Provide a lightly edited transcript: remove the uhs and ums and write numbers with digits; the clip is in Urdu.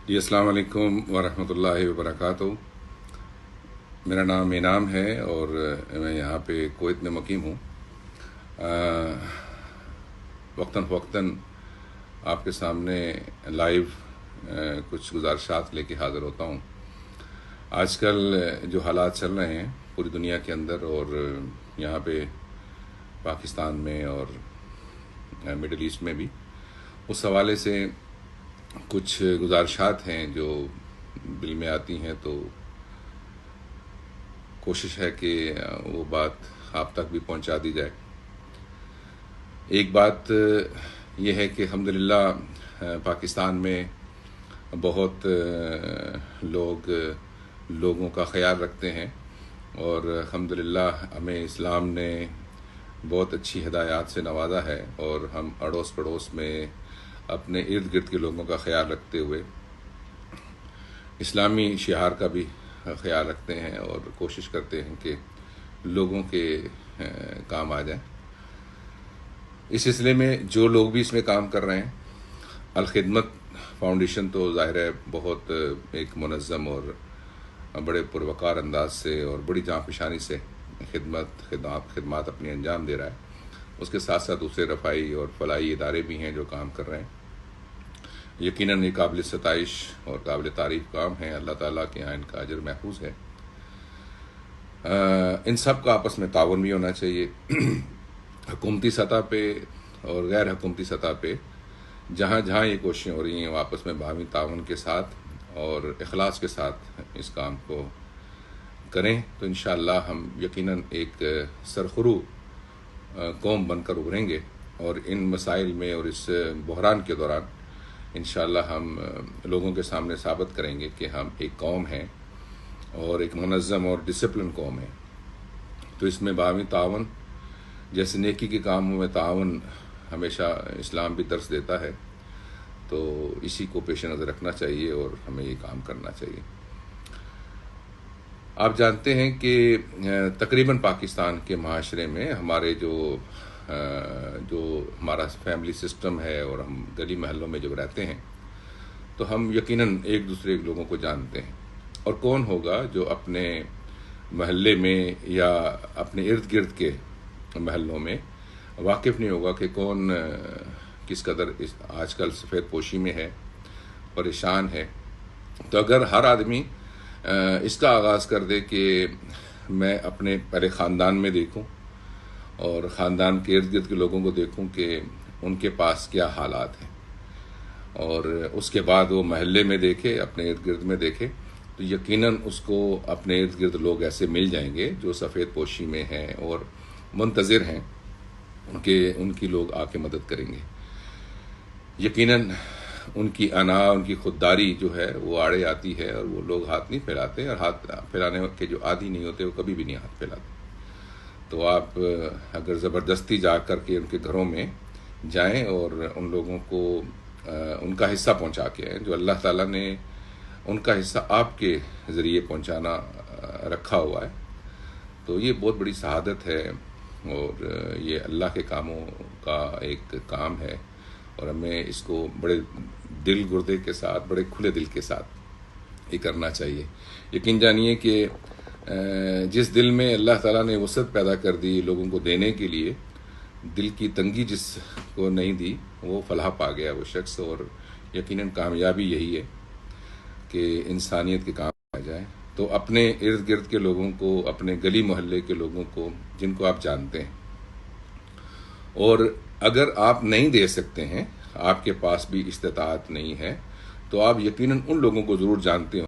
جی السلام علیکم ورحمۃ اللہ وبرکاتہ۔ میرا نام انعام ہے اور میں یہاں پہ کویت میں مقیم ہوں۔ وقتاً فوقتاً آپ کے سامنے لائیو کچھ گزارشات لے کے حاضر ہوتا ہوں۔ آج کل جو حالات چل رہے ہیں پوری دنیا کے اندر اور یہاں پہ پاکستان میں اور مڈل ایسٹ میں بھی، اس حوالے سے کچھ گزارشات ہیں جو دل میں آتی ہیں، تو کوشش ہے کہ وہ بات آپ تک بھی پہنچا دی جائے۔ ایک بات یہ ہے کہ الحمدللہ پاکستان میں بہت لوگوں کا خیال رکھتے ہیں اور الحمدللہ ہمیں اسلام نے بہت اچھی ہدایات سے نوازا ہے، اور ہم اڑوس پڑوس میں اپنے ارد گرد کے لوگوں کا خیال رکھتے ہوئے اسلامی شعار کا بھی خیال رکھتے ہیں اور کوشش کرتے ہیں کہ لوگوں کے کام آ جائیں۔ اس سلسلے میں جو لوگ بھی اس میں کام کر رہے ہیں، الخدمت فاؤنڈیشن تو ظاہر ہے بہت ایک منظم اور بڑے پروقار انداز سے اور بڑی جاں فشانی سے خدمات اپنی انجام دے رہا ہے۔ اس کے ساتھ ساتھ دوسرے رفائی اور فلاحی ادارے بھی ہیں جو کام کر رہے ہیں۔ یقیناً یہ قابل ستائش اور قابل تعریف کام ہے، اللہ تعالیٰ کے یہاں ان کا اجر محفوظ ہے۔ ان سب کا آپس میں تعاون بھی ہونا چاہیے، حکومتی سطح پہ اور غیر حکومتی سطح پہ جہاں جہاں یہ کوششیں ہو رہی ہیں وہ آپس میں باہمی تعاون کے ساتھ اور اخلاص کے ساتھ اس کام کو کریں تو انشاءاللہ ہم یقیناً ایک سرخرو قوم بن کر ابھریں گے، اور ان مسائل میں اور اس بحران کے دوران انشاءاللہ ہم لوگوں کے سامنے ثابت کریں گے کہ ہم ایک قوم ہیں اور ایک منظم اور ڈسپلن قوم ہے۔ تو اس میں باہمی تعاون، جیسے نیکی کے کاموں میں تعاون ہمیشہ اسلام بھی درس دیتا ہے، تو اسی کو پیش نظر رکھنا چاہیے اور ہمیں یہ کام کرنا چاہیے۔ آپ جانتے ہیں کہ تقریباً پاکستان کے معاشرے میں ہمارے جو ہمارا فیملی سسٹم ہے اور ہم گلی محلوں میں جب رہتے ہیں تو ہم یقیناً ایک دوسرے لوگوں کو جانتے ہیں، اور کون ہوگا جو اپنے محلے میں یا اپنے ارد گرد کے محلوں میں واقف نہیں ہوگا کہ کون کس قدر آج کل سفید پوشی میں ہے، پریشان ہے۔ تو اگر ہر آدمی اس کا آغاز کر دے کہ میں اپنے پہلے خاندان میں دیکھوں اور خاندان کے ارد گرد کے لوگوں کو دیکھوں کہ ان کے پاس کیا حالات ہیں، اور اس کے بعد وہ محلے میں دیکھے، اپنے ارد گرد میں دیکھے، تو یقیناً اس کو اپنے ارد گرد لوگ ایسے مل جائیں گے جو سفید پوشی میں ہیں اور منتظر ہیں کہ ان کی لوگ آ کے مدد کریں گے۔ یقیناً ان کی انا، ان کی خودداری جو ہے وہ آڑے آتی ہے، اور وہ لوگ ہاتھ نہیں پھیلاتے، اور ہاتھ پھیلانے کے جو عادی نہیں ہوتے وہ کبھی بھی نہیں ہاتھ پھیلاتے۔ تو آپ اگر زبردستی جا کر کے ان کے گھروں میں جائیں اور ان لوگوں کو ان کا حصہ پہنچا کے آئیں جو اللہ تعالیٰ نے ان کا حصہ آپ کے ذریعے پہنچانا رکھا ہوا ہے، تو یہ بہت بڑی سعادت ہے، اور یہ اللہ کے کاموں کا ایک کام ہے، اور ہمیں اس کو بڑے دل گردے کے ساتھ، بڑے کھلے دل کے ساتھ یہ کرنا چاہیے۔ یقین جانیے کہ جس دل میں اللہ تعالیٰ نے وسعت پیدا کر دی لوگوں کو دینے کے لیے، دل کی تنگی جس کو نہیں دی وہ فلاح پا گیا وہ شخص، اور یقیناً کامیابی یہی ہے کہ انسانیت کے کام آ جائے۔ تو اپنے ارد گرد کے لوگوں کو، اپنے گلی محلے کے لوگوں کو جن کو آپ جانتے ہیں، اور اگر آپ نہیں دے سکتے ہیں، آپ کے پاس بھی استطاعت نہیں ہے، تو آپ یقیناً ان لوگوں کو ضرور جانتے ہوں